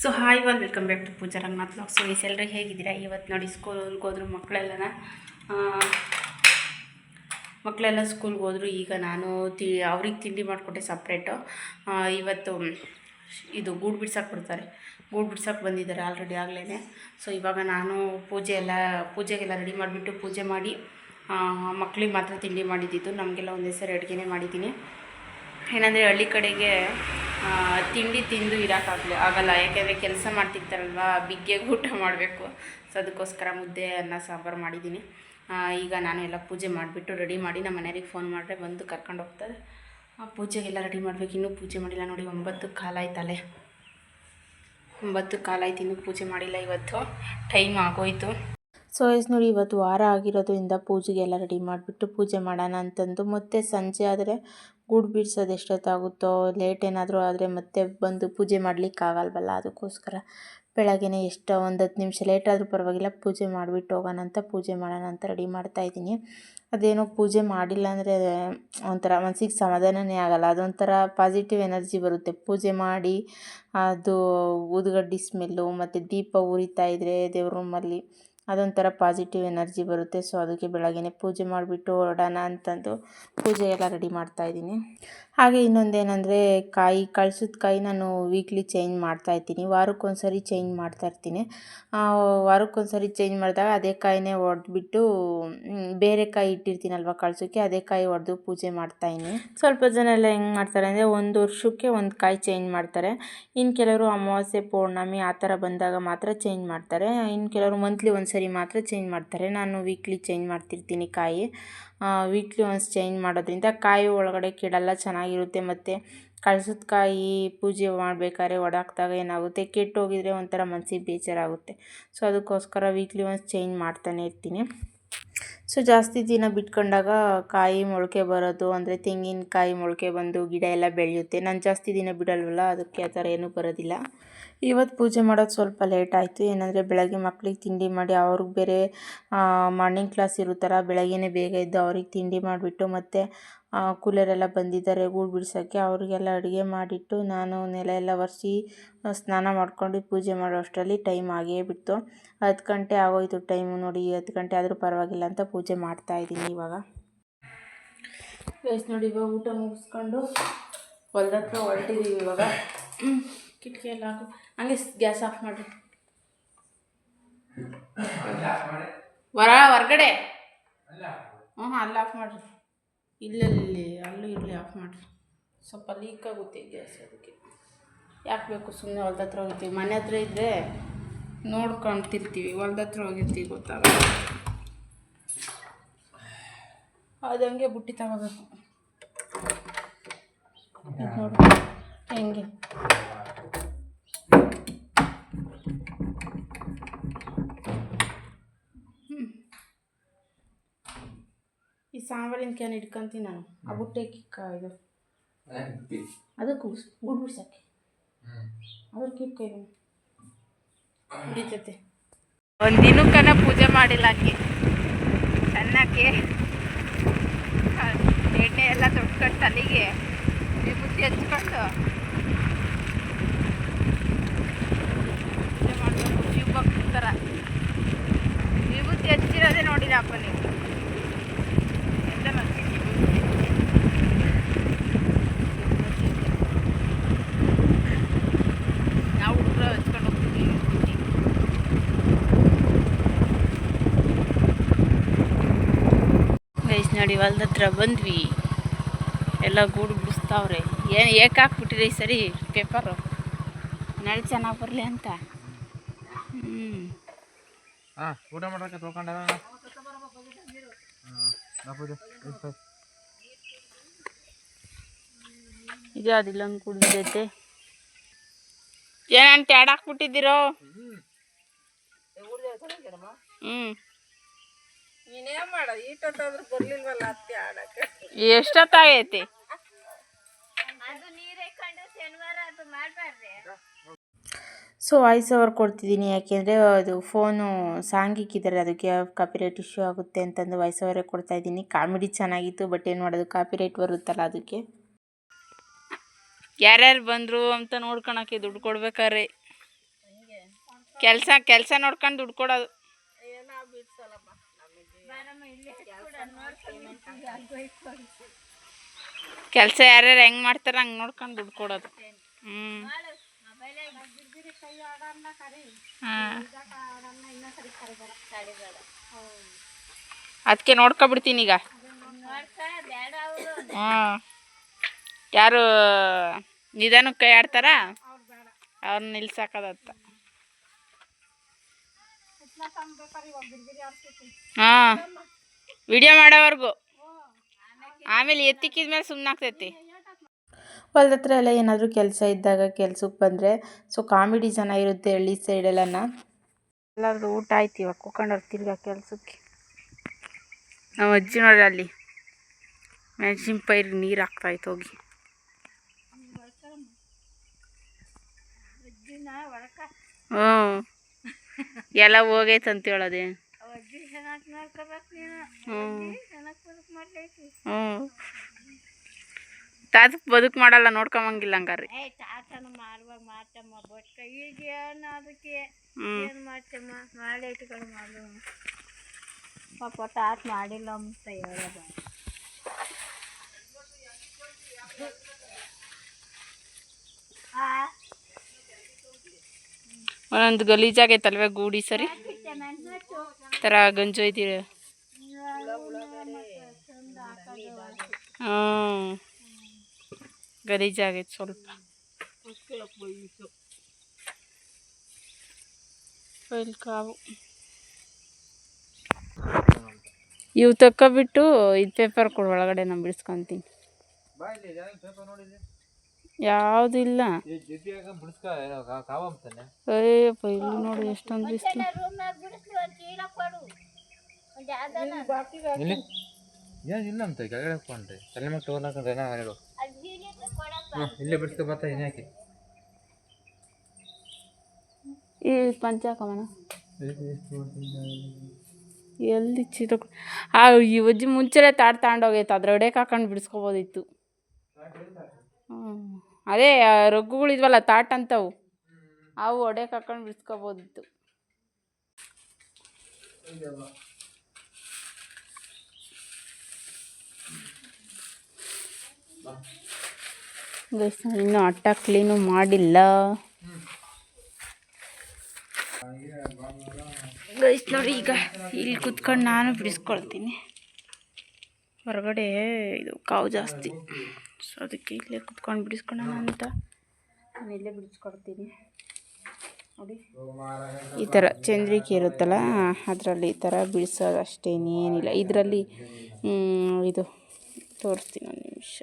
So hi all welcome back to Pooja Ranganath vlog. So ಈ ಎಲ್ಲರೂ ಹೇಗಿದ್ದೀರಾ? ಇವತ್ತು ನೋಡಿ ಸ್ಕೂಲ್ಗೆ ಹೋದ್ರು ಮಕ್ಕಳೆಲ್ಲ ಸ್ಕೂಲ್ಗೆ ಹೋದ್ರು. ಈಗ ನಾನು ಅವ್ರಿಗೆ ತಿಂಡಿ ಮಾಡಿಕೊಟ್ಟೆ ಸಪ್ರೇಟು. ಇವತ್ತು ಇದು ಗೂಡು ಬಿಡ್ಸಕ್ಕೆ ಕೊಡ್ತಾರೆ, ಗೂಡು ಬಿಡ್ಸಕ್ಕೆ ಬಂದಿದ್ದಾರೆ ಆಲ್ರೆಡಿ ಆಗಲೇ. ಸೊ ಇವಾಗ ನಾನು ಪೂಜೆಗೆಲ್ಲ ರೆಡಿ ಮಾಡಿಬಿಟ್ಟು ಪೂಜೆ ಮಾಡಿ ಮಕ್ಕಳಿಗೆ ಮಾತ್ರ ತಿಂಡಿ ಮಾಡಿದ್ದಿದ್ದು. ನಮಗೆಲ್ಲ ಒಂದೇ ಸರಿ ಅಡುಗೆನೇ ಮಾಡಿದ್ದೀನಿ. ಏನಂದರೆ ಹಳ್ಳಿ ಕಡೆಗೆ ತಿಂಡಿ ತಿಂದು ಆಗಲ್ಲ, ಯಾಕೆಂದರೆ ಕೆಲಸ ಮಾಡ್ತಿರ್ತಾರಲ್ವ, ಬಿಗ್ಗೆಗೆ ಊಟ ಮಾಡಬೇಕು. ಸೊ ಅದಕ್ಕೋಸ್ಕರ ಮುದ್ದೆ ಅನ್ನ ಸಾಂಬಾರು ಮಾಡಿದ್ದೀನಿ. ಈಗ ನಾನು ಎಲ್ಲ ಪೂಜೆ ಮಾಡಿಬಿಟ್ಟು ರೆಡಿ ಮಾಡಿ ನಮ್ಮ ಮನೆಯವ್ರಿಗೆ ಫೋನ್ ಮಾಡಿದ್ರೆ ಬಂದು ಕರ್ಕೊಂಡು ಹೋಗ್ತಾರೆ. ಪೂಜೆಗೆಲ್ಲ ರೆಡಿ ಮಾಡಬೇಕು. ಇನ್ನೂ ಪೂಜೆ ಮಾಡಿಲ್ಲ ನೋಡಿ, 9 ಕಾಲ ಆಯ್ತಲ್ಲೇ, 9 ಕಾಲ ಆಯ್ತು, ಇನ್ನೂ ಪೂಜೆ ಮಾಡಿಲ್ಲ. ಇವತ್ತು ಟೈಮ್ ಆಗೋಯ್ತು. ಸೊ ನೋಡಿ, ಇವತ್ತು ವಾರ ಆಗಿರೋದ್ರಿಂದ ಪೂಜೆಗೆಲ್ಲ ರೆಡಿ ಮಾಡಿಬಿಟ್ಟು ಪೂಜೆ ಮಾಡೋಣ ಅಂತಂದು. ಮತ್ತು ಸಂಜೆ ಆದರೆ ಗೂಡು ಬಿಡ್ಸೋದು ಎಷ್ಟೊತ್ತಾಗುತ್ತೋ, ಲೇಟ್ ಏನಾದರೂ ಆದರೆ ಮತ್ತೆ ಬಂದು ಪೂಜೆ ಮಾಡಲಿಕ್ಕಾಗಲ್ವಲ್ಲ, ಅದಕ್ಕೋಸ್ಕರ ಬೆಳಗ್ಗೆನೇ ಎಷ್ಟೋ 10 ನಿಮಿಷ ಲೇಟ್ ಆದರೂ ಪರವಾಗಿಲ್ಲ ಪೂಜೆ ಮಾಡಿಬಿಟ್ಟು ಹೋಗೋಣ ಅಂತ, ಪೂಜೆ ಮಾಡೋಣ ಅಂತ ರೆಡಿ ಮಾಡ್ತಾಯಿದ್ದೀನಿ. ಅದೇನೋ ಪೂಜೆ ಮಾಡಿಲ್ಲ ಅಂದರೆ ಒಂಥರ ಮನಸ್ಸಿಗೆ ಸಮಾಧಾನವೇ ಆಗೋಲ್ಲ. ಅದೊಂಥರ ಪಾಸಿಟಿವ್ ಎನರ್ಜಿ ಬರುತ್ತೆ. ಪೂಜೆ ಮಾಡಿ ಅದು ಊದುಗಡ್ಡಿ ಸ್ಮೆಲ್ಲು ಮತ್ತು ದೀಪ ಉರಿತಾ ಇದ್ದರೆ ದೇವ್ರ ರೂಮಲ್ಲಿ ಅದೊಂಥರ ಪಾಸಿಟಿವ್ ಎನರ್ಜಿ ಬರುತ್ತೆ. ಸೊ ಅದಕ್ಕೆ ಬೆಳಗ್ಗೆನೇ ಪೂಜೆ ಮಾಡಿಬಿಟ್ಟು ಹೊರಡೋಣ ಅಂತಂದು ಪೂಜೆ ಎಲ್ಲ ರೆಡಿ ಮಾಡ್ತಾಯಿದ್ದೀನಿ. ಹಾಗೆ ಇನ್ನೊಂದೇನೆಂದರೆ ಕಳ್ಸದ ಕಾಯಿ ನಾನು ವೀಕ್ಲಿ ಚೇಂಜ್ ಮಾಡ್ತಾಯಿರ್ತೀನಿ, ವಾರಕ್ಕೊಂದ್ಸರಿ ಚೇಂಜ್ ಮಾಡ್ತಾಯಿರ್ತೀನಿ. ವಾರಕ್ಕೊಂದ್ಸರಿ ಚೇಂಜ್ ಮಾಡಿದಾಗ ಅದೇ ಕಾಯಿನೇ ಒಡೆದ್ಬಿಟ್ಟು ಬೇರೆ ಕಾಯಿ ಇಟ್ಟಿರ್ತೀನಲ್ವ ಕಳ್ಸೋಕ್ಕೆ, ಅದೇ ಕಾಯಿ ಒಡೆದು ಪೂಜೆ ಮಾಡ್ತಾಯಿದ್ದೀನಿ. ಸ್ವಲ್ಪ ಜನ ಎಲ್ಲ ಹೆಂಗೆ ಮಾಡ್ತಾರೆ ಅಂದರೆ 1 ವರ್ಷಕ್ಕೆ 1 ಕಾಯಿ ಚೇಂಜ್ ಮಾಡ್ತಾರೆ. ಇನ್ನು ಕೆಲವರು ಅಮಾವಾಸ್ಯೆ ಪೌರ್ಣಮಿ ಆ ಥರ ಬಂದಾಗ ಮಾತ್ರ ಚೇಂಜ್ ಮಾಡ್ತಾರೆ. ಇನ್ನು ಕೆಲವರು ಮಂತ್ಲಿ ಒಂದ್ಸರಿ ಮಾತ್ರ ಚೇಂಜ್ ಮಾಡ್ತಾರೆ. ನಾನು ವೀಕ್ಲಿ ಚೇಂಜ್ ಮಾಡ್ತಿರ್ತೀನಿ ಕಾಯಿ. ವೀಕ್ಲಿ ಒನ್ಸ್ ಚೇಂಜ್ ಮಾಡೋದ್ರಿಂದ ಕಾಯಿ ಒಳಗಡೆ ಕೆಡಲ್ಲ, ಚೆನ್ನಾಗಿರುತ್ತೆ. ಮತ್ತು ಕಳ್ಸದ ಕಾಯಿ ಪೂಜೆ ಮಾಡಬೇಕಾದ್ರೆ ಒಡಾಕ್ದಾಗ ಏನಾಗುತ್ತೆ, ಕೆಟ್ಟೋಗಿದ್ರೆ ಒಂಥರ ಮನಸ್ಸಿಗೆ ಬೇಜಾರಾಗುತ್ತೆ. ಸೊ ಅದಕ್ಕೋಸ್ಕರ ವೀಕ್ಲಿ ಒನ್ಸ್ ಚೇಂಜ್ ಮಾಡ್ತಾನೆ ಇರ್ತೀನಿ. ಸೊ ಜಾಸ್ತಿ ದಿನ ಬಿಟ್ಕೊಂಡಾಗ ಕಾಯಿ ಮೊಳಕೆ ಬರೋದು, ಅಂದರೆ ತೆಂಗಿನಕಾಯಿ ಮೊಳಕೆ ಬಂದು ಗಿಡ ಎಲ್ಲ ಬೆಳೆಯುತ್ತೆ. ನಾನು ಜಾಸ್ತಿ ದಿನ ಬಿಡಲ್ವಲ್ಲ, ಅದಕ್ಕೆ ಆ ಥರ ಏನೂ ಬರೋದಿಲ್ಲ. ಇವತ್ತು ಪೂಜೆ ಮಾಡೋದು ಸ್ವಲ್ಪ ಲೇಟ್ ಆಯಿತು. ಏನಂದರೆ ಬೆಳಗ್ಗೆ ಮಕ್ಳಿಗೆ ತಿಂಡಿ ಮಾಡಿ, ಅವ್ರಿಗೆ ಬೇರೆ ಮಾರ್ನಿಂಗ್ ಕ್ಲಾಸ್ ಇರುತ್ತಲ್ಲ, ಬೆಳಗ್ಗೆನೇ ಬೇಗ ಎದ್ದು ಅವ್ರಿಗೆ ತಿಂಡಿ ಮಾಡಿಬಿಟ್ಟು, ಮತ್ತು ಕೂಲರೆಲ್ಲ ಬಂದಿದ್ದಾರೆ ಗೂಡು ಬಿಡ್ಸೋಕ್ಕೆ, ಅವರಿಗೆಲ್ಲ ಅಡುಗೆ ಮಾಡಿಟ್ಟು ನಾನು ನೆಲ ಎಲ್ಲ ಒರೆಸಿ ಸ್ನಾನ ಮಾಡ್ಕೊಂಡು ಪೂಜೆ ಮಾಡೋ ಅಷ್ಟರಲ್ಲಿ ಟೈಮ್ ಆಗೇ ಬಿಟ್ಟು 10 ಗಂಟೆ ಆಗೋಯ್ತು ಟೈಮು ನೋಡಿ. 10 ಗಂಟೆ ಆದರೂ ಪರವಾಗಿಲ್ಲ ಅಂತ ಪೂಜೆ ಮಾಡ್ತಾಯಿದ್ದೀನಿ ಇವಾಗ. ನೋಡಿ, ಇವಾಗ ಊಟ ಮುಗಿಸ್ಕೊಂಡು ಹೊಲ್ದ ಹತ್ರ ಹೊರಟಿದ್ದೀವಿ ಇವಾಗ. ಕಿಟಕಿ ಎಲ್ಲ ಹಾಕು, ಹಂಗೆ ಗ್ಯಾಸ್ ಆಫ್ ಮಾಡಿರಿ. ಹೊರಗಡೆ ಅಲ್ಲಿ ಆಫ್ ಮಾಡಿರಿ, ಇಲ್ಲಲ್ಲಿ ಅಲ್ಲೂ ಇರಲಿ ಆಫ್ ಮಾಡಿರಿ. ಸ್ವಲ್ಪ ಲೀಕ್ ಆಗುತ್ತೆ ಗ್ಯಾಸ್, ಅದಕ್ಕೆ ಯಾಕೆ ಬೇಕು ಸುಮ್ಮನೆ. ಹೊಲ್ದ ಹತ್ರ ಹೋಗಿರ್ತೀವಿ, ಮನೆ ಹತ್ರ ಇದ್ದರೆ ನೋಡ್ಕೊಳ್ತಿರ್ತೀವಿ, ಹೊಲ್ದ ಹತ್ರ ಹೋಗಿರ್ತೀವಿ ಗೊತ್ತಾಗಲ್ಲ. ಅದಂಗೆ ಬುಟ್ಟಿ ತಗೋಬೇಕು ನೋಡಿ ಹೆಂಗೆ. ಈ ಸಾಂಬಾರಿನ ಕ್ಯಾನ್ ಇಟ್ಕೊಂತೀನಿ ನಾನು, ಆ ಬುಟ್ಟೆ ಇದು ಅದಕ್ಕೂ ಗುಡ್ ಬಿಡ್ಸಕ್ಕೆ ಅದ್ರ ಕಿಕ್ಕ ಹಿಡಿತೈತೆ. ಒಂದು ದಿನಕ್ಕನ ಪೂಜೆ ಮಾಡಿಲ್ಲ ಆಕೆ, ಚೆನ್ನಾಗಿ ಎಣ್ಣೆ ಎಲ್ಲ ತೊಟ್ಕೊಂಡು ತಲೆಗೆ ವಿಭೂತಿ ಹಚ್ಕೊಂಡು ಪೂಜೆ ಮಾಡಬೇಕು. ಶಿವಭಕ್ತರ ಥರ ವಿಭೂತಿ ಹಚ್ಚಿರೋದೇ ನೋಡಿದಪ್ಪ ನೀವು. ನಾವು ಹುಡುಗರು ಹಚ್ಕೊಂಡು ಹೋಗ್ತೀವಿ ವಿಭೂತಿ. ಗೈಸ್ ನೋಡಿ, ಹೊಲ್ದ ಹತ್ರ ಬಂದ್ವಿ, ಎಲ್ಲ ಗೂಡು ಬಿಡಿಸ್ತಾವ್ರೆ. ಏನು ಏಕೆ ಹಾಕ್ಬಿಟ್ಟಿರಿ ಸರಿ ಪೇಪರು, ನೆಳ ಚೆನ್ನಾಗಿ ಬರಲಿ ಅಂತ. ಊಟ ಮಾಡೋಕೆ ತೊಗೊಂಡ ಇದು ಅದಿಲ್ಲೊಂದು ಕುಡಿದೈತೆ. ಏನಂತ ಟ್ಯಾಡ್ ಹಾಕ್ಬಿಟ್ಟಿದ್ದೀರೋ? ಎಷ್ಟೊತ್ತಾಗೈತಿ? ಸೊ ವಾಯ್ಸ್ ಓವರ್ ಕೊಡ್ತಿದ್ದೀನಿ, ಯಾಕೆಂದರೆ ಅದು ಫೋನು ಸಾಂಗ್ ಇಕ್ಕಿದ್ದಾರೆ, ಅದಕ್ಕೆ ಕಾಪಿರೈಟ್ ಇಶ್ಯೂ ಆಗುತ್ತೆ ಅಂತಂದು ವಾಯ್ಸ್ ಓವರೇ ಕೊಡ್ತಾಯಿದ್ದೀನಿ. ಕಾಮಿಡಿ ಚೆನ್ನಾಗಿತ್ತು, ಬಟ್ ಏನು ಮಾಡೋದು, ಕಾಪಿರೈಟ್ ಬರುತ್ತಲ್ಲ ಅದಕ್ಕೆ. ಯಾರ್ಯಾರು ಬಂದರು ಅಂತ ನೋಡ್ಕೊಳಕ್ಕೆ ದುಡ್ಡು ಕೊಡ್ಬೇಕಾರೆ ಕೆಲಸ ನೋಡ್ಕೊಂಡು ದುಡ್ಡು ಕೊಡೋದು. ಕೆಲಸ ಯಾರ್ಯಾರು ಹೆಂಗೆ ಮಾಡ್ತಾರೆ ಹಂಗೆ ನೋಡ್ಕೊಂಡು ದುಡ್ಡು ಕೊಡೋದು. ಅದಕ್ಕೆ ನೋಡ್ಕೊಬಿಡ್ತೀನಿ ಈಗ. ಯಾರು ನಿಧಾನಕ್ಕೆ ಕೈ ಆಡ್ತಾರ ಅವ್ರನ್ನ ನಿಲ್ಸಾಕದತ್ತ. ಹಾಂ, ವಿಡಿಯೋ ಮಾಡೋವರೆಗೂ ಆಮೇಲೆ ಎತ್ತಿಕ್ಕಿದ್ಮೇಲೆ ಸುಮ್ಮನೆ ಆಗ್ತೈತಿ. ಹೊಲ್ದ ಹತ್ರ ಎಲ್ಲ ಏನಾದರೂ ಕೆಲಸ ಇದ್ದಾಗ ಕೆಲ್ಸಕ್ಕೆ ಬಂದರೆ ಕಾಮಿಡಿ ಜನ ಇರುತ್ತೆ ಹಳ್ಳಿ ಸೈಡೆಲ್ಲನ. ಎಲ್ಲಾದ್ರೂ ಊಟ ಆಯ್ತು, ಇವಾಗ ಕೂತ್ಕೊಂಡವ್ರು ತಿರ್ಗಾ ಕೆಲ್ಸಕ್ಕೆ. ನಾವು ಅಜ್ಜಿ ನೋಡ್ರಿ ಅಲ್ಲಿ ಮೆಣಸಿನ ಪೈರಿಗೆ ನೀರು ಹಾಕ್ತಾಯ್ತು ಹೋಗಿ. ಹ್ಞೂ, ಎಲ್ಲ ಹೋಗೈತೆ ಅಂತ ಹೇಳೋದೆ. ತಾತಕ್ಕೆ ಬದುಕು ಮಾಡಲ್ಲ, ನೋಡ್ಕೊಂಬಂಗಿಲ್ಲ ಹಂಗಾರೆ. ಪಾಪ ತಾತ ಮಾಡಿಲ್ಲ ಅಂತ ಹೇಳೋದು. ಒಂದೊಂದು ಗಲೀಜಾಗೈತಲ್ವೇ ಗೂಡಿ ಸರಿ ಥರ ಗಂಜೊಯ್ತೀರ. ಹ್ಞೂ, ಗಲೀಜಾಗೈತೆ ಸ್ವಲ್ಪ. ಕಾವು ಇವು ತಕ್ಕೊಬಿಟ್ಟು ಇದು ಪೇಪರ್ ಕೊಡು, ಒಳಗಡೆ ನಾನು ಬಿಡಿಸ್ಕೊತೀನಿ. ಯಾವುದು ಇಲ್ಲ. ಅಯ್ಯಪ್ಪ, ಇಲ್ಲಿ ನೋಡಿ ಎಷ್ಟೊಂದು ಬಿಸಿಲು. ಇಲ್ಲ ಅಂತ ಕೆಳಗಡೆ ಹಾಕೊಂಡ್ರಿ ತಲೆ ಮೇಲೆ ಟೋಲ್ ಹಾಕೊಂಡ್ರೆ ಇಲ್ಲೇ ಬಿಡಿಸ್ಕೊ ಬರ್ತಾ ಯಾಕೆ ಈ ಪಂಚಾಕಮನ ಎಲ್ಲಿ ಚಿಕ್ಕ ಈ ಅಜ್ಜಿ ಮುಂಚೆನೇ ತಾಟ್ ತಗೊಂಡೋಗೈತೆ, ಅದ್ರ ಹೊಡೆಯಕ್ಕೆ ಹಾಕೊಂಡು ಬಿಡಿಸ್ಕೊಬೋದಿತ್ತು. ಅದೇ ರಗ್ಗುಗಳಿದ್ವಲ್ಲ ತಾಟ್ ಅಂತವು, ಅವು ಹೊಡೆಯಕ್ಕೆ ಹಾಕೊಂಡು ಬಿಡಿಸ್ಕೊಬೋದಿತ್ತು. ಇನ್ನೂ ಅಟ್ಟ ಕ್ಲೀನು ಮಾಡಿಲ್ಲ ಗೈಸ್. ನೋಡಿ ಈಗ ಇಲ್ಲಿ ಕುತ್ಕೊಂಡು ನಾನು ಬಿಡಿಸ್ಕೊಳ್ತೀನಿ. ಹೊರಗಡೆ ಇದು ಕಾವು ಜಾಸ್ತಿ, ಸೊ ಅದಕ್ಕೆ ಇಲ್ಲೇ ಕುತ್ಕೊಂಡು ಬಿಡಿಸ್ಕೊಳ್ಳೋಣ ಅಂತ ನಾನು ಇಲ್ಲೇ ಬಿಡಿಸ್ಕೊಡ್ತೀನಿ. ನೋಡಿ ಈ ಥರ ಚಂದ್ರಿಕೆ ಇರುತ್ತಲ್ಲ, ಅದರಲ್ಲಿ ಈ ಥರ ಬಿಡಿಸೋದು ಅಷ್ಟೇನೇನಿಲ್ಲ. ಇದರಲ್ಲಿ ಇದು ತೋರಿಸ್ತೀನಿ ಒಂದು ನಿಮಿಷ.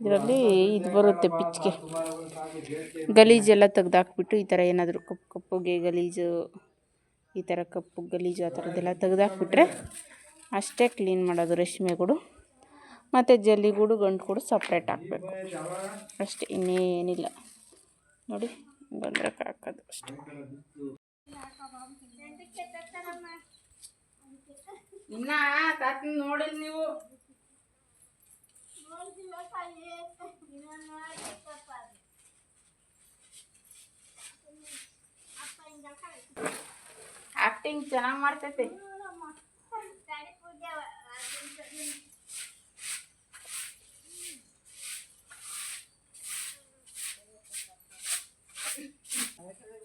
ಇದರಲ್ಲಿ ಇದು ಬರುತ್ತೆ ಪಿಚ್ಗೆ, ಗಲೀಜೆಲ್ಲ ತೆಗ್ದಾಕ್ಬಿಟ್ಟು ಈ ಥರ ಏನಾದರೂ ಕಪ್ಪುಗೆ ಗಲೀಜು, ಈ ಥರ ಕಪ್ಪು ಗಲೀಜು ಆ ಥರದ್ದೆಲ್ಲ ತೆಗ್ದಾಕ್ಬಿಟ್ರೆ ಅಷ್ಟೇ ಕ್ಲೀನ್ ಮಾಡೋದು. ರೇಷ್ಮೆಗೂಡು ಮತ್ತು ಜಲ್ಲಿಗೂಡು ಗಂಟುಗೂಡು ಸಪ್ರೇಟ್ ಹಾಕಬೇಕು ಅಷ್ಟೇ, ಇನ್ನೇನಿಲ್ಲ. ನೋಡಿ ಬಂದ್ರೆ ಹಾಕೋದು ಅಷ್ಟೇ. ಇನ್ನ ತಾತನ ನೋಡಿಲ್ಲ ನೀವು? ಆಕ್ಟಿಂಗ್ ಚೆನ್ನಾಗಿ ಮಾಡ್ತೈತೆ.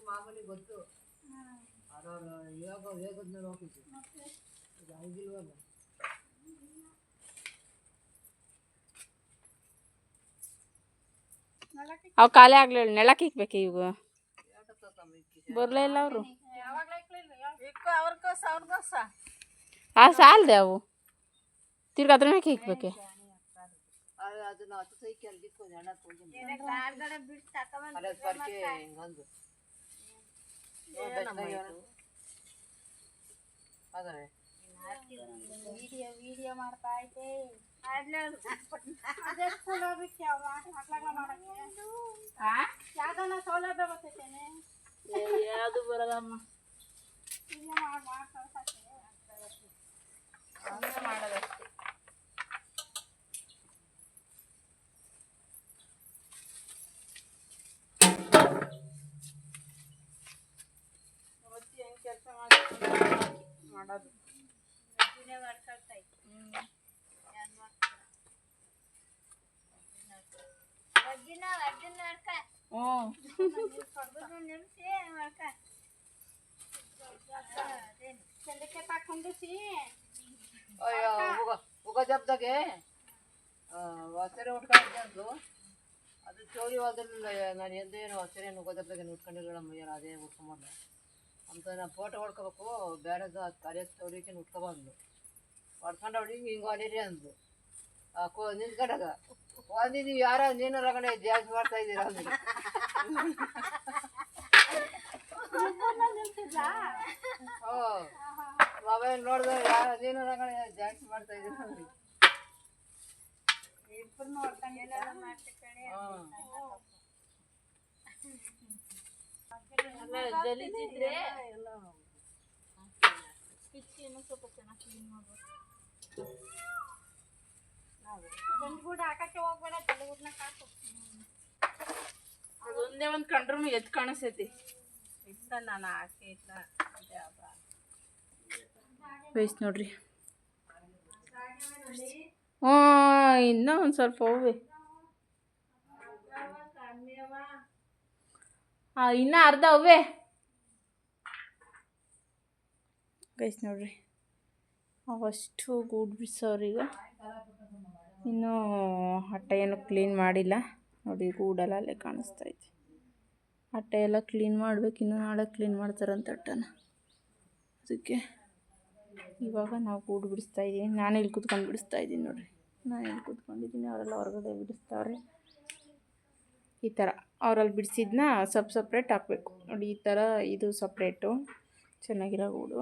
ಮಾಮೂಲಿ ಗೊತ್ತು ವೇಗದ್ಮೇಲೆ ಹೋಗ್ತಿತ್ತು. ಅವು ಖಾಲಿ ಆಗ್ಲಿಲ್ಲ, ನೆಲಕ್ಕೆ ಇಕ್ಬೇಕು. ಇವಾಗ ಬರಲೇ ಇಲ್ಲ ಅವರು. ಸಾಲದೆ ಅವು ತಿರ್ಗಿ ಅದ್ರ ಮ್ಯಾಕೆ ಇಕ್ಬೇಕೆ. ವಿಡಿಯೋ ಮಾಡ್ತಾ ಐತೆ. ಯಾವ್ದನ್ನ ಸೌಲಭ್ಯ ಬರ್ತೈತೇನೆ? ಯಾವುದು ಬರಲ್ಲಮ್ಮ. ಮಾಡೋದಷ್ಟೇ. ಉಗ ಜಬ್ದಾಗೆ ಹೊಸರೆ ಉಟ್ಕೊಂಡಿದ್ದೆ ಅಂದ್ಲು ಅದು ಚೋರಿ ಹೋದ್ರಲ್ಲ ನಾನು ಎಂದೇನು ಹೊಸರೇನು ಉಗ ಜಬ್ದಾಗೆ ಉಟ್ಕೊಂಡಿಲ್ಲ ಮೈಯಾರ ಅದೇ ಉಟ್ಕೊಂಬಂದು ಅಂತ ನಾನು ಫೋಟೋ ಹೊಡ್ಕೋಬೇಕು ಬೇಡದು ಅದು ಕರಿಯ ಚೌಡಿಕೆ ಉಟ್ಕೊಬಂದ್ಲು ಹೊಡ್ಕೊಂಡು ಹೊಡಿ ಹಿಂಗೆ ಹೊಡೀರಿ ಅಂದ್ಲು ನಿಂತ್ಕೊಂಡಾಗ ಒಂದು ನೀವು ಯಾರ ನೀನು ರಗಣೆ ಜಾಸ್ತಿ ಮಾಡ್ತಾ ಇದ್ದೀರಾ ಅಂದ್ರೆ ಮೊಬೈಲ್ ನೋಡಿದ್ರೆ ಯಾರ ನೀನು ರಗಣೆ ಜಾಸ್ತಿ ಮಾಡ್ತಾ ಇದ್ದೀರಾ ಅಂದ್ರೆ ಅದೊಂದೇ ಒಂದು ಕಂಡ್ರು ಎದ್ದು ಕಾಣಿಸ್ತೈತಿ ನಾನು ಹಾಕಿ ಬೇಸ್ ನೋಡ್ರಿ. ಹ್ಞೂ ಇನ್ನೂ ಒಂದು ಸ್ವಲ್ಪ ಹೋಗಿ ಇನ್ನೂ ಅರ್ಧ ಅವೇ ಗೈಸ್ ನೋಡ್ರಿ. ಅವಷ್ಟು ಗೂಡು ಬಿಡ್ಸೋರೀಗ ಇನ್ನೂ ಹಟ್ಟೆ ಏನು ಕ್ಲೀನ್ ಮಾಡಿಲ್ಲ ನೋಡಿ. ಗೂಡೆಲ್ಲ ಅಲ್ಲೇ ಕಾಣಿಸ್ತೈತೆ. ಹಟ್ಟೆ ಎಲ್ಲ ಕ್ಲೀನ್ ಮಾಡ್ಬೇಕು. ಇನ್ನೂ ನಾಳೆ ಕ್ಲೀನ್ ಮಾಡ್ತಾರಂತ ಹಟ್ಟನ. ಅದಕ್ಕೆ ಇವಾಗ ನಾವು ಗೂಡು ಬಿಡಿಸ್ತಾಯಿದ್ದೀನಿ. ನಾನು ಇಲ್ಲಿ ಕೂತ್ಕೊಂಡು ಬಿಡಿಸ್ತಾಯಿದ್ದೀನಿ ನೋಡಿರಿ. ನಾನು ಇಲ್ಲಿ ಕೂತ್ಕೊಂಡಿದ್ದೀನಿ, ಅವರೆಲ್ಲ ಹೊರಗಡೆ ಬಿಡಿಸ್ತಾವ್ರೆ. ಈ ಥರ ಅವರಲ್ಲಿ ಬಿಡಿಸಿದ್ನ ಸಪ್ರೇಟ್ ಹಾಕಬೇಕು ನೋಡಿ. ಈ ಥರ ಇದು ಸಪ್ರೇಟು ಚೆನ್ನಾಗಿರೋ ಗೂಡು,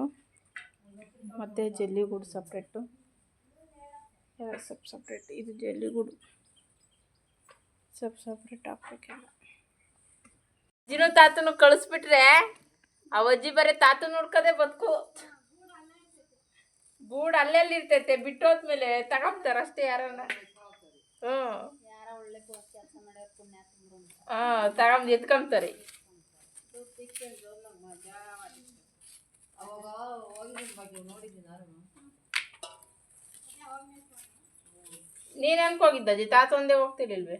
ಮತ್ತು ಜಲ್ಲಿ ಗೂಡು ಸಪ್ರೇಟು, ಎಲ್ಲ ಸಪ್ರೇಟ್. ಇದು ಜಲ್ಲಿ ಗೂಡು ಸಪ್ರೇಟ್ ಹಾಕ್ಬೇಕೆಲ್ಲ. ಅಜ್ಜಿನೂ ತಾತನು ಕಳಿಸ್ಬಿಟ್ರೆ ಆ ಅಜ್ಜಿ ಬರೀ ತಾತ ನೋಡ್ಕೋದೆ ಬದುಕು. ಗೂಡು ಅಲ್ಲೆಲ್ಲಿ ಇರ್ತೈತೆ, ಬಿಟ್ಟೋದ್ಮೇಲೆ ತಗೊಂಬ್ತಾರೆ ಅಷ್ಟೇ ಯಾರನ್ನ. ತಗೊಂಡು ಎತ್ಕೊಂತಾರೆ. ನೀನು ಅನ್ಕೋಗಿದ್ದ ಅಜ್ಜಿ ತಾತ ಒಂದೇ ಹೋಗ್ತಿರ್ಲಿಲ್ವೇ?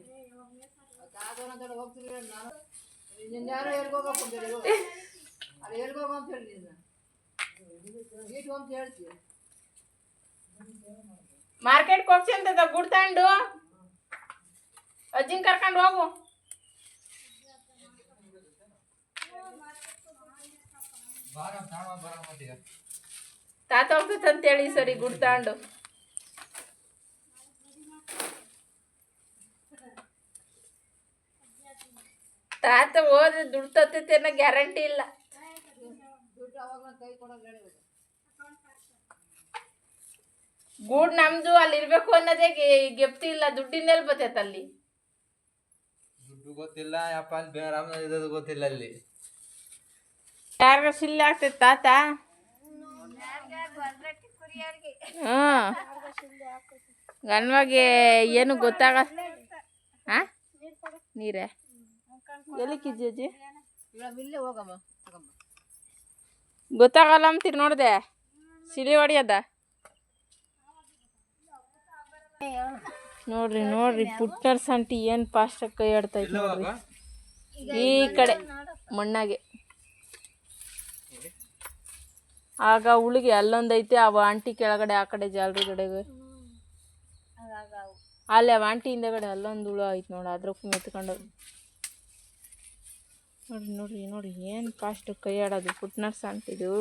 ಮಾರ್ಕೆಟ್ಗೆ ಹೋಗ್ಸಿ ಅಂತ ಗುಡ್ ತಗೊಂಡು ಅಜ್ಜಿನ ಕರ್ಕೊಂಡು ಹೋಗು. ತಾತ ಹೋಗ್ತೈತೆ ಅಂತೇಳಿ ಸರಿ ಗುಡ್ ತಗೊಂಡು. ತಾತ ಹೋದ್ರೆ ದುಡ್ಡು ತತ್ತೈತೆ ಅನ್ನೋ ಗ್ಯಾರಂಟಿ ಇಲ್ಲ. ಗೂಡ್ ನಮ್ದು ಅಲ್ಲಿ ಇರ್ಬೇಕು ಅನ್ನೋದೇ ಗೆಪ್ತಿ ಇಲ್ಲ. ದುಡ್ಡಿನಲ್ಲಿ ಬರ್ತೈತೆ ಅಲ್ಲಿ. ದುಡ್ಡು ಗೊತ್ತಿಲ್ಲ ಯಪ್ಪ ಅಲ್ಲಿ ಬೇರೆ ಇರೋದು ಗೊತ್ತಿಲ್ಲ ಅಲ್ಲಿ. ಯಾರಿಗ ಸಿಲ್ಲಿ ಆಗ್ತೈತೆ ತಾತ. ಗನ್ವಾಗೆ ಏನು ಗೊತ್ತಾಗ. ನೀರೇ ಎಲ್ಲಿಕ್ಕಿದ್ದಿ ಅಜ್ಜಿ? ಗೊತ್ತಾಗಲ್ಲ ಅಂತೀರಿ ನೋಡ್ದೆ ಸಿಲಿ ಹೊಡಿಯದ. ನೋಡ್ರಿ ಪುಟ್ಟರ್ಸ್ ಅಂಟಿ ಏನು ಫಾಸ್ಟಾಗಿ ಕೈ ಆಡ್ತೈತೆ ನೋಡ್ರಿ. ಈ ಕಡೆ ಮಣ್ಣಾಗೆ ಆಗ ಉಳಿಗೆ ಅಲ್ಲೊಂದೈತೆ. ಅವ ಆಂಟಿ ಕೆಳಗಡೆ ಆ ಕಡೆ ಜಾಲರಿ ಕಡೆಗೆ ಅಲ್ಲೇ ಅವ ಆಂಟಿ ಹಿಂದೆಗಡೆ ಅಲ್ಲೊಂದು ಹುಳು ಐತೆ ನೋಡಿ. ಅದ್ರಕ್ಕೂ ಮೆತ್ಕೊಂಡು ನೋಡ್ರಿ ಏನು ಫಾಸ್ಟ್ ಕೈ ಆಡೋದು ಪುಟ್ನರ್ಸ್ ಅಂಟಿದು.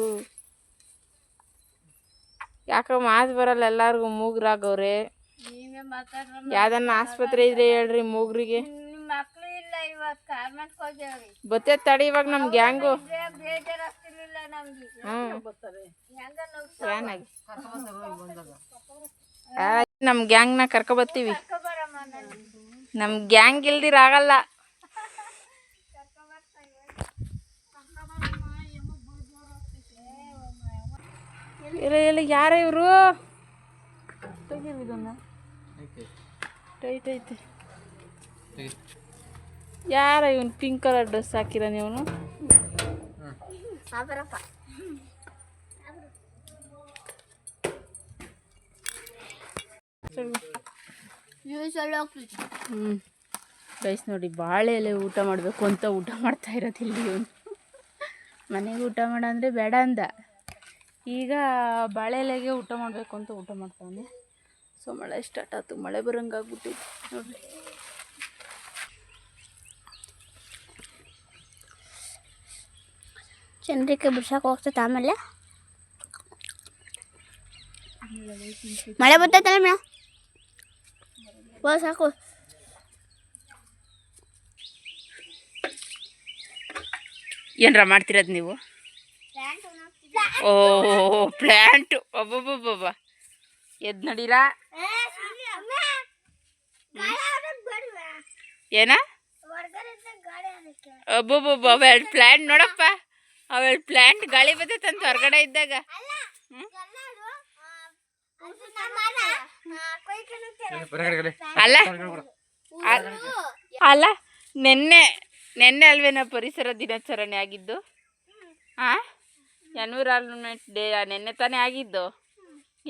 ಯಾಕೆ ಮಾತು ಬರಲ್ಲ ಎಲ್ಲರಿಗೂ ಮೂಗ್ರಾಗವ್ರೆ. ಯಾವ್ದನ್ನ ಆಸ್ಪತ್ರೆ ಇದ್ರೆ ಹೇಳ್ರಿ ಮೂಗ್ರಿಗೆ. ಬತ್ತೆ ತಡಿ ಇವಾಗ ನಮ್ಮ ಗ್ಯಾಂಗು ನಮ್ಮ ಗ್ಯಾಂಗ್ನ ಕರ್ಕೊಬತ್ತೀವಿ. ನಮ್ಮ ಗ್ಯಾಂಗ್ ಇಲ್ದಿರ ಆಗಲ್ಲ. ಇಲ್ಲ ಯಾರ ಇವರು? ಟೈಟ್ ಐತೆ. ಯಾರ ಇವನು ಪಿಂಕ್ ಕಲರ್ ಡ್ರೆಸ್ ಹಾಕಿರ ನೀವು? ಗೈಸ್ ನೋಡಿ ಬಾಳೆ ಎಲೆ ಊಟ ಮಾಡಬೇಕು ಅಂತ ಊಟ ಮಾಡ್ತಾ ಇರೋದಿಲ್ಲ ಇವನು. ಮನೆಗೆ ಊಟ ಮಾಡ ಅಂದರೆ ಬೇಡ ಅಂದ, ಈಗ ಬಾಳೆ ಎಲೆಗೆ ಊಟ ಮಾಡಬೇಕು ಅಂತ ಊಟ ಮಾಡ್ತಾನೆ. ಸೊ ಮಳೆ ಸ್ಟಾರ್ಟ್ ಆಯ್ತು, ಮಳೆ ಬರೋಂಗಾಗ್ಬಿಟ್ಟಿದೆ ನೋಡ್ರಿ. ಚಂದ್ರಿಕೆ ಬಿಡ್ಸಕ್ಕೆ ಹೋಗ್ತೈತೆ. ಆಮೇಲೆ ಮಳೆ ಬರ್ತೈತಲ್ಲ ಮೇಡಮ್, ಸಾಕು. ಏನರ ಮಾಡ್ತಿರೋದು ನೀವು? ಓ ಪ್ಲ್ಯಾಂಟು, ಒಬ್ಬೊಬ್ಬೊಬ್ಬ ಎದ್ದು ನಡೀರಾ? ಏನ ಒಬ್ಬೊಬ್ಬೊಬ್ಬ ಅವೆರಡು ಪ್ಲ್ಯಾಂಟ್ ನೋಡಪ್ಪ, ಅವೆರಡು ಪ್ಲ್ಯಾಂಟ್ ಗಾಳಿ ಬರ್ತೈತಂತ ಹೊರಗಡೆ ಇದ್ದಾಗ. ಅಲ್ಲ ಅಲ್ಲ ನೆನ್ನೆ ಅಲ್ವೇನೋ ಪರಿಸರ ದಿನಾಚರಣೆ ಆಗಿದ್ದು? ಹಾಂ, ಎನ್ವಿರಾನ್ಮೆಂಟ್ ಡೇ ನೆನ್ನೆ ತಾನೇ ಆಗಿದ್ದು.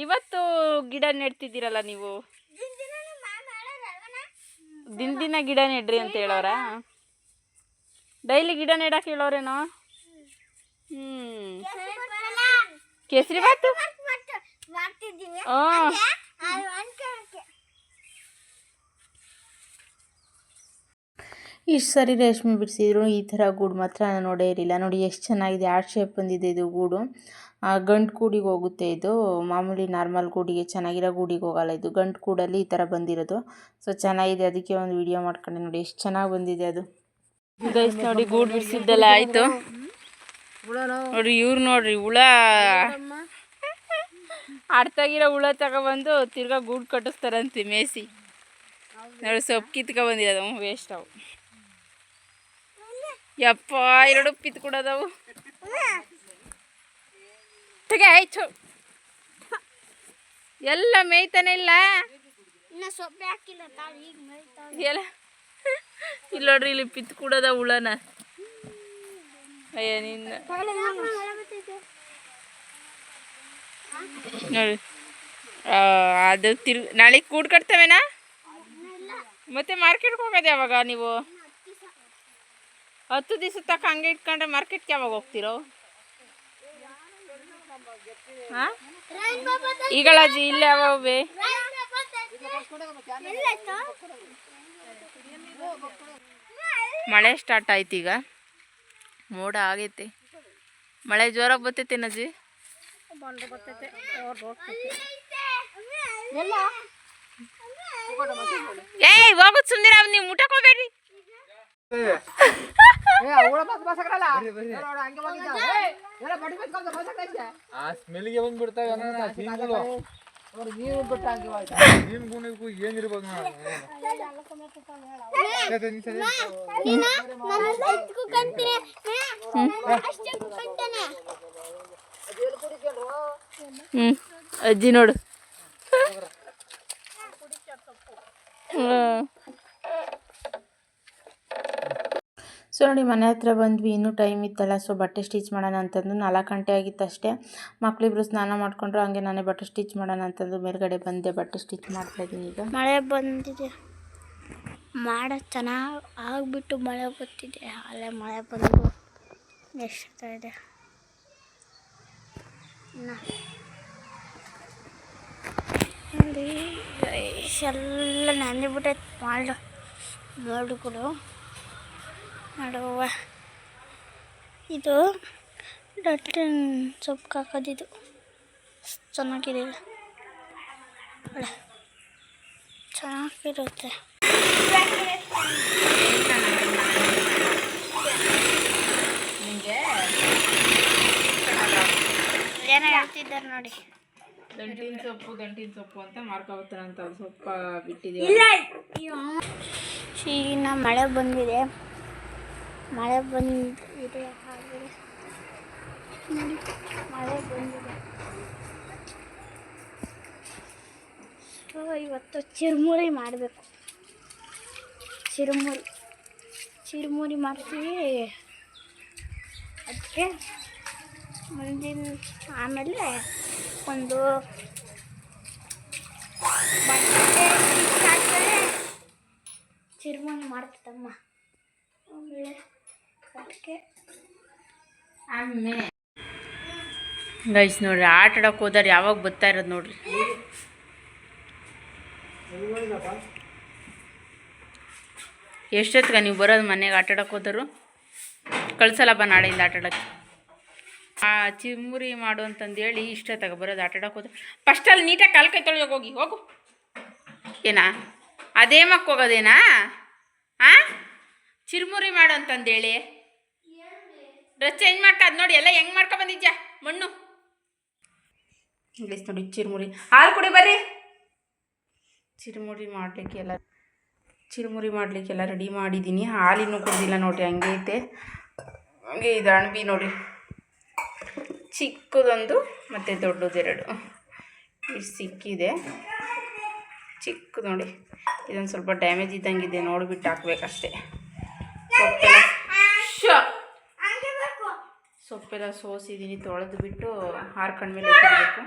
ಇವತ್ತು ಗಿಡ ನೆಡ್ತಿದ್ದೀರಲ್ಲ ನೀವು, ದಿನ ಗಿಡ ನೆಡ್ರಿ ಅಂತ ಹೇಳೋರ? ಡೈಲಿ ಗಿಡ ನೆಡಕ್ಕೆ ಹೇಳೋರೇನೋ? ಕೇಸರಿ ಬಾತು ಇಷ್ಟು ಸರಿ ರೇಷ್ಮೆ ಬಿಡಿಸಿದ್ರು, ಈ ಥರ ಗೂಡು ಮಾತ್ರ ನಾನು ನೋಡೇ ಇರಲಿಲ್ಲ. ನೋಡಿ ಎಷ್ಟು ಚೆನ್ನಾಗಿದೆ, ಆರ್ಟ್ ಶೇಪ್ ಬಂದಿದೆ ಇದು ಗೂಡು. ಗಂಟು ಗೂಡಿಗೆ ಹೋಗುತ್ತೆ ಇದು, ಮಾಮೂಲಿ ನಾರ್ಮಲ್ ಗೂಡಿಗೆ, ಚೆನ್ನಾಗಿರೋ ಗೂಡಿಗೆ ಹೋಗಲ್ಲ ಇದು. ಗಂಟು ಗೂಡಲ್ಲಿ ಈ ಥರ ಬಂದಿರೋದು. ಸೊ ಚೆನ್ನಾಗಿದೆ, ಅದಕ್ಕೆ ಒಂದು ವಿಡಿಯೋ ಮಾಡ್ಕೊಂಡೆ. ನೋಡಿ ಎಷ್ಟು ಚೆನ್ನಾಗಿ ಬಂದಿದೆ ಅದು. ಗೈಸ್ ನೋಡಿ ಗೂಡು ಬಿಡಿಸಿದ್ದೆಲ್ಲ ಆಯಿತು. ನೋಡ್ರಿ ಇವ್ರು ನೋಡ್ರಿ ಹುಳ ಆಡ್ತಾಗಿರೋ ಹುಳ ತಗೊಬಂದು ತಿರ್ಗಾ ಗೂಡು ಕಟ್ಟಿಸ್ತಾರಂತೆ ಮೇಸಿ. ನೋಡಿ ಸೊಪ್ಪು ಕಿತ್ಕೊ ಬಂದಿರೋದು, ವೇಸ್ಟ್ ಅವು. ಯಪ್ಪ ಎರಡು ಪಿತ್ ಕೊಡೋದವು. ಆಯ್ತು ಎಲ್ಲ ಮೇಯ್ತಾನೆ ಇಲ್ಲ ಎಲ್ಲ. ಇಲ್ಲಿ ನೋಡ್ರಿ, ಇಲ್ಲಿ ಪಿತ್ ಕೊಡೋದ ಹುಳನ. ಅಯ್ಯ ನಿನ್ನ ನೋಡಿ ಅದು ನಾಳೆ ಕೂಡ್ ಕಟ್ತವೇನಾ? ಮತ್ತೆ ಮಾರ್ಕೆಟ್ಗೆ ಹೋಗೋದು ಯಾವಾಗ ನೀವು? 10 ದಿವಸ ತಕ್ಕ ಹಂಗೆ ಇಟ್ಕೊಂಡ್ರೆ ಮಾರ್ಕೆಟ್ಗೆ ಯಾವಾಗ ಹೋಗ್ತಿರೋ? ಹಾಂ, ಈಗಳಜ್ಜಿ ಇಲ್ಲಿ ಯಾವೇ ಮಳೆ ಸ್ಟಾರ್ಟ್ ಆಯ್ತು. ಈಗ ಮೋಡ ಆಗೈತೆ, ಮಳೆ ಜೋರಾಗಿ ಬರ್ತೈತೆ ನಜ್ಜಿ. ಏಯ್ ಹೋಗೋದು ಸುಮ್ಮನೆ, ನೀವು ಊಟಕ್ಕೆ ಹೋಗ್ಬೇಡ್ರಿ. ಸ್ಮೆಲ್ಗೆ ಬಂದ್ಬಿಡ್ತಾವೆ ಏನಿರ್ಬೋದು. ಅಜ್ಜಿ ನೋಡು. ಸೊ ನೋಡಿ ಮನೆ ಹತ್ರ ಬಂದ್ವಿ, ಇನ್ನೂ ಟೈಮ್ ಇತ್ತಲ್ಲ. ಸೊ ಬಟ್ಟೆ ಸ್ಟಿಚ್ ಮಾಡೋಣ ಅಂತಂದು 4 ಗಂಟೆ ಆಗಿತ್ತು ಅಷ್ಟೇ. ಮಕ್ಕಳಿಬ್ರು ಸ್ನಾನ ಮಾಡಿಕೊಂಡ್ರು, ಹಂಗೆ ನಾನೇ ಬಟ್ಟೆ ಸ್ಟಿಚ್ ಮಾಡೋಣ ಅಂತಂದು ಮೇಲ್ಗಡೆ ಬಂದೆ. ಬಟ್ಟೆ ಸ್ಟಿಚ್ ಮಾಡ್ತಾಯಿದ್ದೀನಿ. ಈಗ ಮಳೆ ಬಂದಿದೆ, ಮಾಡ ಚೆನ್ನಾಗಿ ಆಗಿಬಿಟ್ಟು ಮಳೆ ಬರ್ತಿದೆ. ಅಲ್ಲೇ ಮಳೆ ಬಂದು ಎಷ್ಟು ಇದೆ ನೋಡಿ, ಎಲ್ಲ ನೆಂದಿಬಿಟ್ಟೈತೆ ಮೋಡುಗಳು. ನೋಡುವ, ಇದು ಡಟ್ಟನ್ ಸೊಪ್ಪು ಹಾಕೋದಿದು ಚೆನ್ನಾಗಿದೆ, ಚೆನ್ನಾಗಿರುತ್ತೆ. ಏನೋ ಹೇಳ್ತಿದ್ದಾರೆ ನೋಡಿ, ದಂಟಿನ ಸೊಪ್ಪು ಅಂತ ಮಾರ್ಕೋತಾರ ಅಂತ ಸೊಪ್ಪ ಬಿಟ್ಟಿದ್ದೀವಿ. ಈಗ ಮಳೆ ಬಂದಿದೆ, ಮಳೆ ಬಂದಿದೆ ಹಾಗೆ ನೋಡಿ, ಮಳೆ ಬಂದಿದೆ. ಸೊ ಇವತ್ತು ಚಿರುಮುರಿ ಮಾಡಬೇಕು, ಚಿರುಮುರಿ ಮಾಡ್ತೀವಿ. ಅದಕ್ಕೆ ಆಮೇಲೆ ಒಂದು ಬಟ್ಟೆ ಬಿಸಾದ್ಮೇಲೆ ಚಿರುಮುರಿ ಮಾಡ್ತದಮ್ಮ. ಆಮೇಲೆ ಅದಕ್ಕೆ ಗೈಸ್ ನೋಡ್ರಿ, ಆಟ ಆಡೋಕೆ ಹೋದಾರೆ ಯಾವಾಗ ಬರ್ತಾ ಇರೋದು ನೋಡ್ರಿ. ಎಷ್ಟೊತ್ತಿಗೆ ನೀವು ಬರೋದು ಮನೆಗೆ ಆಟ ಆಡೋಕೆ ಹೋದರು? ಕಳ್ಸಲ್ಲ ಬಾ ನಾಳೆಯಿಂದ ಆಟ ಆಡೋಕ್ಕೆ. ಚಿರುಮುರಿ ಮಾಡು ಅಂತಂದೇಳಿ ಇಷ್ಟೊತ್ತಾಗ ಬರೋದು ಆಟ ಆಡೋಕೆ ಹೋದ್ರೆ. ಫಸ್ಟಲ್ಲಿ ನೀಟಾಗಿ ಕಾಲು ಕೈ ತೊಳೆಯೋಗಿ ಹೋಗಿ ಹೋಗು. ಏನಾ ಅದೇ ಮಕ್ಕ ಹೋಗೋದೇನಾ? ಚಿರುಮುರಿ ಮಾಡು ಅಂತಂದೇಳಿ ಡ್ರೆಸ್ ಚೇಂಜ್ ಮಾಡ್ಕೋದು ನೋಡಿ. ಎಲ್ಲ ಹೆಂಗೆ ಮಾಡ್ಕೊಬಂದಿದ್ಯಾ ಮಣ್ಣು. ಇಂಗ್ಲೀಷ್ ನೋಡಿ, ಚಿರುಮುರಿ ಹಾಲು ಕುಡಿ ಬರ್ರಿ. ಚಿರುಮುರಿ ಮಾಡಲಿಕ್ಕೆಲ್ಲ ರೆಡಿ ಮಾಡಿದ್ದೀನಿ. ಹಾಲಿನೂ ಕುಡಿದಿಲ್ಲ ನೋಡಿರಿ, ಹಂಗೆ ಐತೆ. ಹಂಗೆ ಇದು ಅಣಬಿ ನೋಡಿ, ಚಿಕ್ಕದೊಂದು ಮತ್ತು ದೊಡ್ಡದೆರಡು ಇಷ್ಟು ಸಿಕ್ಕಿದೆ. ಚಿಕ್ಕದು ನೋಡಿ, ಇದೊಂದು ಸ್ವಲ್ಪ ಡ್ಯಾಮೇಜ್ ಇದ್ದಂಗಿದೆ, ನೋಡಿಬಿಟ್ಟು ಹಾಕ್ಬೇಕಷ್ಟೆ. ಸೊಪ್ಪೆಲ್ಲ ಸೋಸಿದ್ದೀನಿ, ತೊಳೆದು ಬಿಟ್ಟು ಹಾರ್ಕೊಂಡ್ಮೇಲೆ ಇಟ್ಟಿರಬೇಕು.